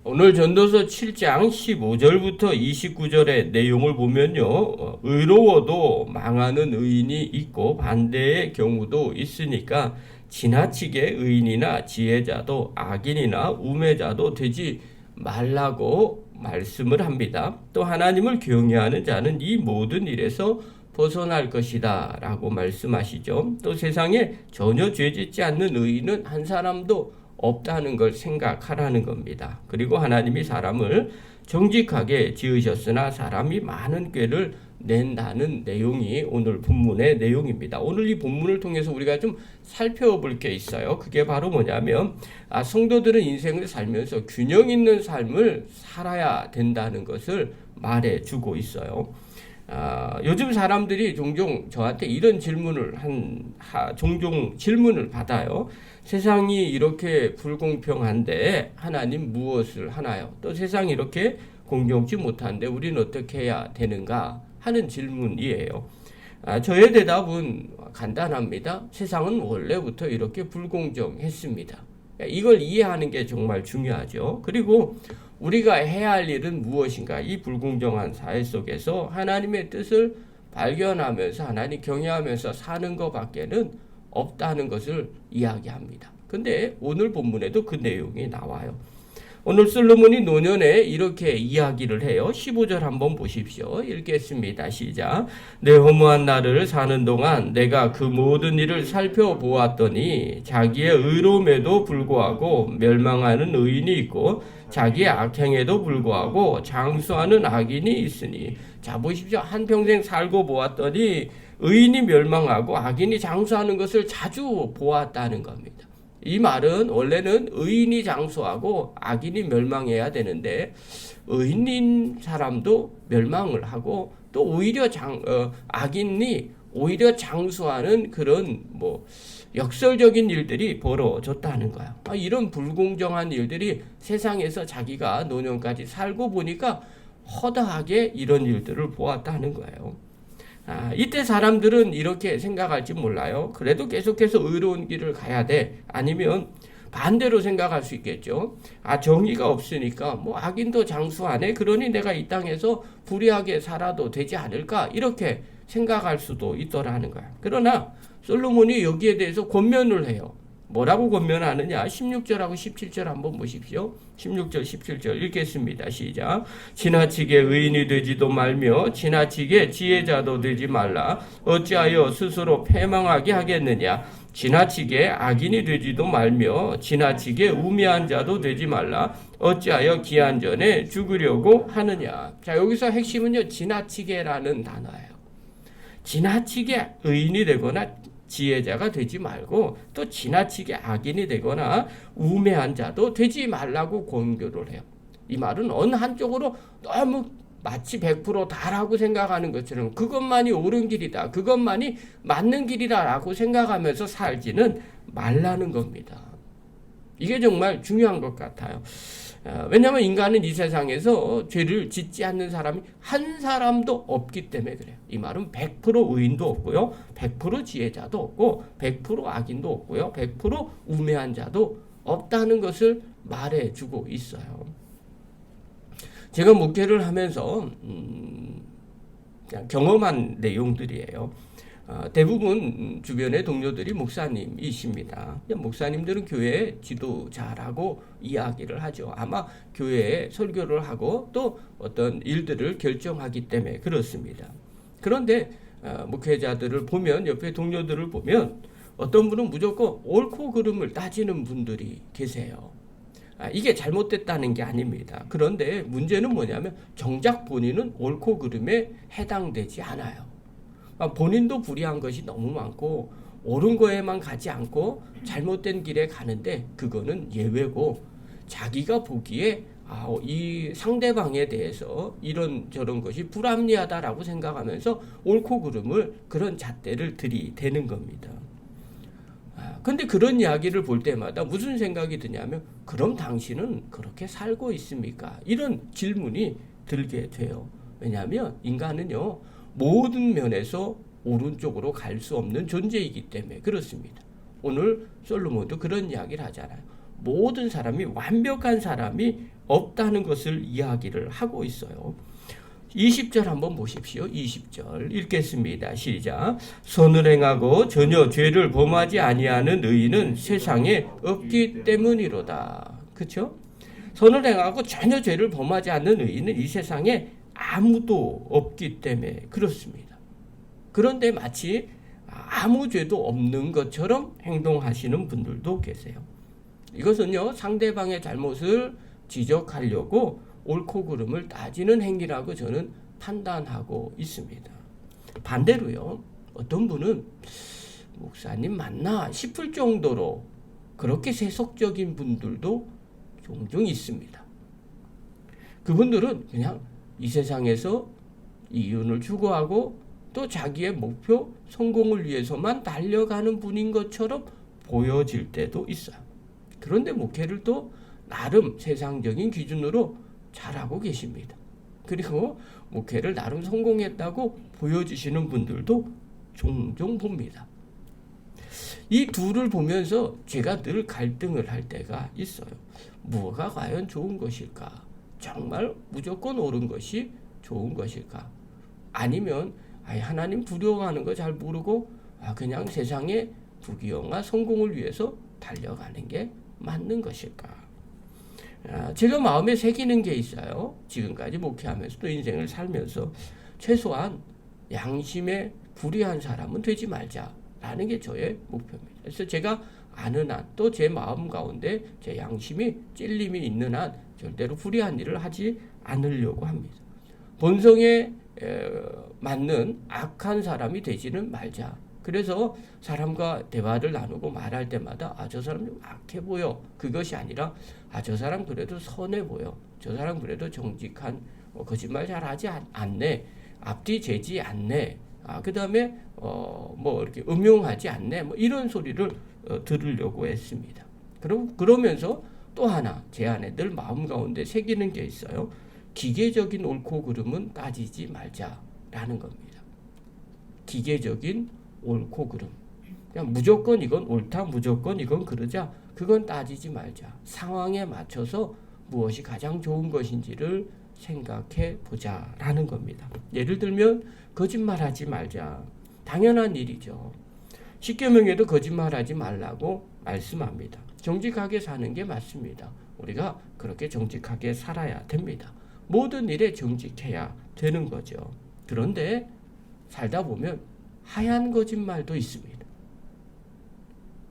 오늘 전도서 7장 15절부터 29절의 내용을 보면요. 의로워도 망하는 의인이 있고 반대의 경우도 있으니까 지나치게 의인이나 지혜자도 악인이나 우매자도 되지 말라고 말씀을 합니다. 또 하나님을 경외하는 자는 이 모든 일에서 벗어날 것이다 라고 말씀하시죠. 또 세상에 전혀 죄짓지 않는 의인은 한 사람도 없다는 걸 생각하라는 겁니다. 그리고 하나님이 사람을 정직하게 지으셨으나 사람이 많은 꾀를 낸다는 내용이 오늘 본문의 내용입니다. 오늘 이 본문을 통해서 우리가 좀 살펴볼 게 있어요. 그게 바로 뭐냐면 성도들은 인생을 살면서 균형 있는 삶을 살아야 된다는 것을 말해주고 있어요. 요즘 사람들이 종종 저한테 이런 질문을 종종 질문을 받아요. 세상이 이렇게 불공평한데 하나님 무엇을 하나요? 또 세상이 이렇게 공정치 못한데 우리는 어떻게 해야 되는가 하는 질문이에요. 저의 대답은 간단합니다. 세상은 원래부터 이렇게 불공정했습니다. 이걸 이해하는 게 정말 중요하죠. 그리고 우리가 해야 할 일은 무엇인가? 이 불공정한 사회 속에서 하나님의 뜻을 발견하면서 하나님 경외하면서 사는 것밖에는 없다는 것을 이야기합니다. 근데 오늘 본문에도 그 내용이 나와요. 오늘 솔로몬이 노년에 이렇게 이야기를 해요. 15절 한번 보십시오. 읽겠습니다. 시작. 내 허무한 날을 사는 동안 내가 그 모든 일을 살펴보았더니 자기의 의로움에도 불구하고 멸망하는 의인이 있고 자기의 악행에도 불구하고 장수하는 악인이 있으니. 자, 보십시오. 한평생 살고 보았더니 의인이 멸망하고 악인이 장수하는 것을 자주 보았다는 겁니다. 이 말은 원래는 의인이 장수하고 악인이 멸망해야 되는데 의인인 사람도 멸망을 하고 또 오히려 악인이 오히려 장수하는 그런 역설적인 일들이 벌어졌다는 거야. 이런 불공정한 일들이 세상에서 자기가 노년까지 살고 보니까 허다하게 이런 일들을 보았다는 거예요. 이때 사람들은 이렇게 생각할지 몰라요. 그래도 계속해서 의로운 길을 가야 돼. 아니면 반대로 생각할 수 있겠죠. 정의가 없으니까 악인도 장수하네. 그러니 내가 이 땅에서 불의하게 살아도 되지 않을까? 이렇게 생각할 수도 있더라는 거야. 그러나 솔로몬이 여기에 대해서 권면을 해요. 뭐라고 권면하느냐? 16절하고 17절 한번 보십시오. 16절, 17절 읽겠습니다. 시작. 지나치게 의인이 되지도 말며 지나치게 지혜자도 되지 말라. 어찌하여 스스로 패망하게 하겠느냐? 지나치게 악인이 되지도 말며 지나치게 우매한 자도 되지 말라. 어찌하여 기한 전에 죽으려고 하느냐? 자, 여기서 핵심은요, 지나치게라는 단어예요. 지나치게 의인이 되거나 지혜자가 되지 말고 또 지나치게 악인이 되거나 우매한 자도 되지 말라고 권고를 해요. 이 말은 어느 한쪽으로 너무 마치 100% 다라고 생각하는 것처럼 그것만이 옳은 길이다, 그것만이 맞는 길이다라고 생각하면서 살지는 말라는 겁니다. 이게 정말 중요한 것 같아요. 왜냐하면 인간은 이 세상에서 죄를 짓지 않는 사람이 한 사람도 없기 때문에 그래요. 이 말은 100% 의인도 없고요, 100% 지혜자도 없고, 100% 악인도 없고요, 100% 우매한 자도 없다는 것을 말해주고 있어요. 제가 목회를 하면서 그냥 경험한 내용들이에요. 대부분 주변의 동료들이 목사님이십니다. 목사님들은 교회 지도자라고 이야기를 하죠. 아마 교회에 설교를 하고 또 어떤 일들을 결정하기 때문에 그렇습니다. 그런데 목회자들을 보면, 옆에 동료들을 보면 어떤 분은 무조건 옳고 그름을 따지는 분들이 계세요. 이게 잘못됐다는 게 아닙니다. 그런데 문제는 뭐냐면 정작 본인은 옳고 그름에 해당되지 않아요. 본인도 불의한 것이 너무 많고 옳은 거에만 가지 않고 잘못된 길에 가는데 그거는 예외고, 자기가 보기에 이 상대방에 대해서 이런 저런 것이 불합리하다라고 생각하면서 옳고 그름을 그런 잣대를 들이대는 겁니다. 근데 그런 이야기를 볼 때마다 무슨 생각이 드냐면, 그럼 당신은 그렇게 살고 있습니까? 이런 질문이 들게 돼요. 왜냐하면 인간은요, 모든 면에서 오른쪽으로 갈 수 없는 존재이기 때문에 그렇습니다. 오늘 솔로몬도 그런 이야기를 하잖아요. 모든 사람이, 완벽한 사람이 없다는 것을 이야기를 하고 있어요. 20절 한번 보십시오. 20절 읽겠습니다. 시작. 선을 행하고 전혀 죄를 범하지 아니하는 의인은 세상에 없기 때문이로다. 그렇죠? 선을 행하고 전혀 죄를 범하지 않는 의인은 이 세상에 아무도 없기 때문에 그렇습니다. 그런데 마치 아무 죄도 없는 것처럼 행동하시는 분들도 계세요. 이것은요, 상대방의 잘못을 지적하려고 옳고 그름을 따지는 행위라고 저는 판단하고 있습니다. 반대로요, 어떤 분은 목사님 맞나 싶을 정도로 그렇게 세속적인 분들도 종종 있습니다. 그분들은 그냥 이 세상에서 이윤을 추구하고 또 자기의 목표, 성공을 위해서만 달려가는 분인 것처럼 보여질 때도 있어요. 그런데 목회를 또 나름 세상적인 기준으로 잘하고 계십니다. 그리고 목회를 나름 성공했다고 보여주시는 분들도 종종 봅니다. 이 둘을 보면서 제가 늘 갈등을 할 때가 있어요. 뭐가 과연 좋은 것일까? 정말 무조건 옳은 것이 좋은 것일까? 아니면 하나님 두려워하는 거 잘 모르고 그냥 세상의 부귀영화 성공을 위해서 달려가는 게 맞는 것일까? 제가 마음에 새기는 게 있어요. 지금까지 목회하면서 또 인생을 살면서 최소한 양심에 불의한 사람은 되지 말자라는 게 저의 목표입니다. 그래서 제가 아는 한, 또 제 마음 가운데 제 양심이 찔림이 있는 한 절대로 불의한 일을 하지 않으려고 합니다. 본성에 맞는 악한 사람이 되지는 말자. 그래서 사람과 대화를 나누고 말할 때마다 저 사람 좀 악해 보여. 그것이 아니라 저 사람 그래도 선해 보여. 저 사람 그래도 정직한 거짓말 잘하지 않네. 앞뒤 재지 않네. 그 다음에 이렇게 음흉하지 않네. 이런 소리를 들으려고 했습니다. 그러면서 또 하나 제 안에 늘 마음 가운데 새기는 게 있어요. 기계적인 옳고 그름은 따지지 말자라는 겁니다. 기계적인 옳고 그름. 그냥 무조건 이건 옳다, 무조건 이건 그러자. 그건 따지지 말자. 상황에 맞춰서 무엇이 가장 좋은 것인지를 생각해 보자라는 겁니다. 예를 들면 거짓말하지 말자. 당연한 일이죠. 십계명에도 거짓말하지 말라고 말씀합니다. 정직하게 사는 게 맞습니다. 우리가 그렇게 정직하게 살아야 됩니다. 모든 일에 정직해야 되는 거죠. 그런데 살다 보면 하얀 거짓말도 있습니다.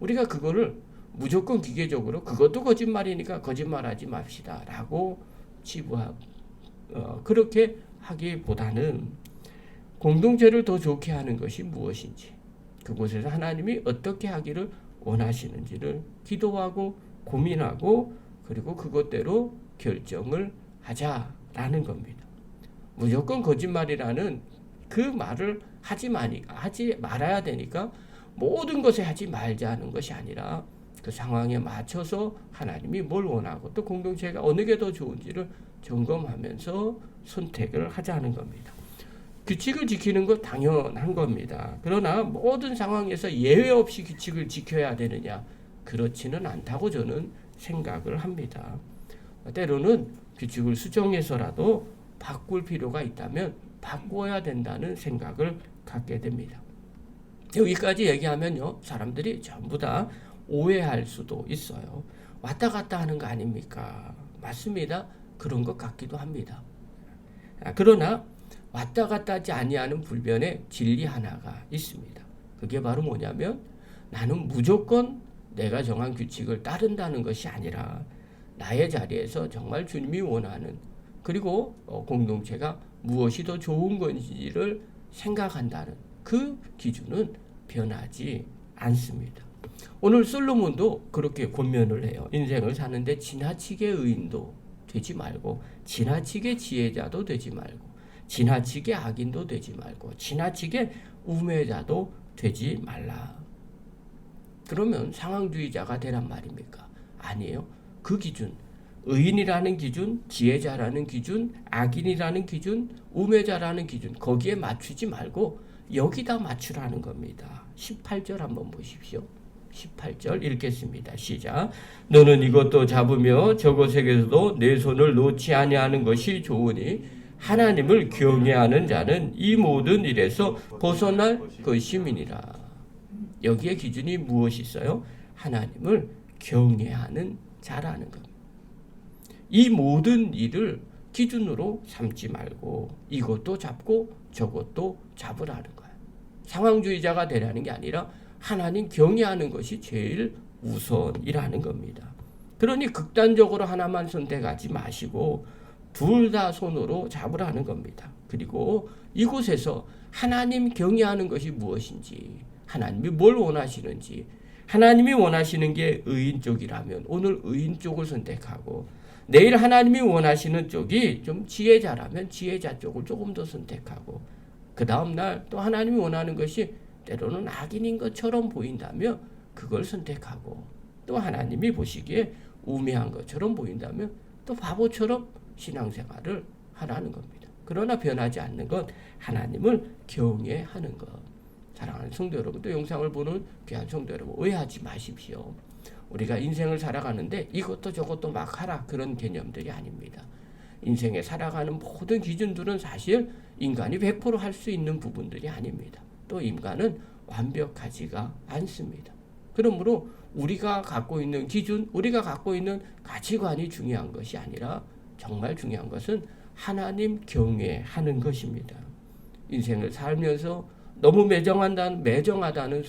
우리가 그거를 무조건 기계적으로 그것도 거짓말이니까 거짓말하지 맙시다 라고 그렇게 하기보다는 공동체를 더 좋게 하는 것이 무엇인지, 그곳에서 하나님이 어떻게 하기를 원하시는지를 기도하고 고민하고 그리고 그것대로 결정을 하자라는 겁니다. 무조건 거짓말이라는 그 말을 하지 말아야 되니까 모든 것에 하지 말자는 것이 아니라 그 상황에 맞춰서 하나님이 뭘 원하고 또 공동체가 어느 게 더 좋은지를 점검하면서 선택을 하자는 겁니다. 규칙을 지키는 것 당연한 겁니다. 그러나 모든 상황에서 예외 없이 규칙을 지켜야 되느냐? 그렇지는 않다고 저는 생각을 합니다. 때로는 규칙을 수정해서라도 바꿀 필요가 있다면 바꿔야 된다는 생각을 갖게 됩니다. 여기까지 얘기하면요, 사람들이 전부 다 오해할 수도 있어요. 왔다 갔다 하는 거 아닙니까? 맞습니다. 그런 것 같기도 합니다. 그러나 왔다 갔다 하지 아니하는 불변의 진리 하나가 있습니다. 그게 바로 뭐냐면 나는 무조건 내가 정한 규칙을 따른다는 것이 아니라 나의 자리에서 정말 주님이 원하는, 그리고 공동체가 무엇이 더 좋은 건지를 생각한다는 그 기준은 변하지 않습니다. 오늘 솔로몬도 그렇게 권면을 해요. 인생을 사는데 지나치게 의인도 되지 말고 지나치게 지혜자도 되지 말고 지나치게 악인도 되지 말고 지나치게 우매자도 되지 말라. 그러면 상황주의자가 되란 말입니까? 아니에요. 그 기준, 의인이라는 기준, 지혜자라는 기준, 악인이라는 기준, 우매자라는 기준, 거기에 맞추지 말고 여기다 맞추라는 겁니다. 18절 한번 보십시오. 18절 읽겠습니다. 시작. 너는 이것도 잡으며 저것에게서도 내 손을 놓지 아니하는 것이 좋으니 하나님을 경외하는 자는 이 모든 일에서 벗어날 것임이니라. 여기에 기준이 무엇이 있어요? 하나님을 경외하는 자라는 겁니다. 이 모든 일을 기준으로 삼지 말고 이것도 잡고 저것도 잡으라는 거예요. 상황주의자가 되라는 게 아니라 하나님 경외하는 것이 제일 우선이라는 겁니다. 그러니 극단적으로 하나만 선택하지 마시고 둘 다 손으로 잡으라는 겁니다. 그리고 이곳에서 하나님 경외하는 것이 무엇인지, 하나님이 뭘 원하시는지, 하나님이 원하시는 게 의인 쪽이라면 오늘 의인 쪽을 선택하고, 내일 하나님이 원하시는 쪽이 좀 지혜자라면 지혜자 쪽을 조금 더 선택하고, 그 다음날 또 하나님이 원하는 것이 때로는 악인인 것처럼 보인다면 그걸 선택하고, 또 하나님이 보시기에 우매한 것처럼 보인다면 또 바보처럼 신앙생활을 하라는 겁니다. 그러나 변하지 않는 것, 하나님을 경외하는 것. 사랑하는 성도 여러분, 또 영상을 보는 귀한 성도 여러분, 오해하지 마십시오. 우리가 인생을 살아가는데 이것도 저것도 막 하라, 그런 개념들이 아닙니다. 인생에 살아가는 모든 기준들은 사실 인간이 100% 할 수 있는 부분들이 아닙니다. 또 인간은 완벽하지가 않습니다. 그러므로 우리가 갖고 있는 기준, 우리가 갖고 있는 가치관이 중요한 것이 아니라 정말 중요한 것은 하나님 경외하는 것입니다. 인생을 살면서 너무 매정하다는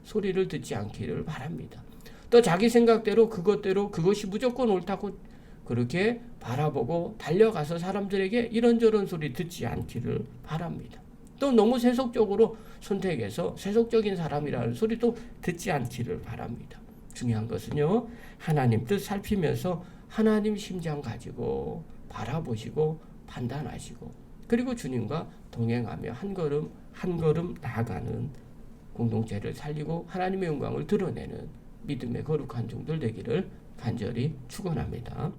소리를 듣지 않기를 바랍니다. 또 자기 생각대로 그것대로 그것이 무조건 옳다고 그렇게 바라보고 달려가서 사람들에게 이런저런 소리 듣지 않기를 바랍니다. 또 너무 세속적으로 선택해서 세속적인 사람이라는 소리도 듣지 않기를 바랍니다. 중요한 것은요, 하나님 뜻 살피면서 하나님 심장 가지고 바라보시고 판단하시고, 그리고 주님과 동행하며 한 걸음 한 걸음 나아가는 공동체를 살리고 하나님의 영광을 드러내는 믿음의 거룩한 종들 되기를 간절히 축원합니다.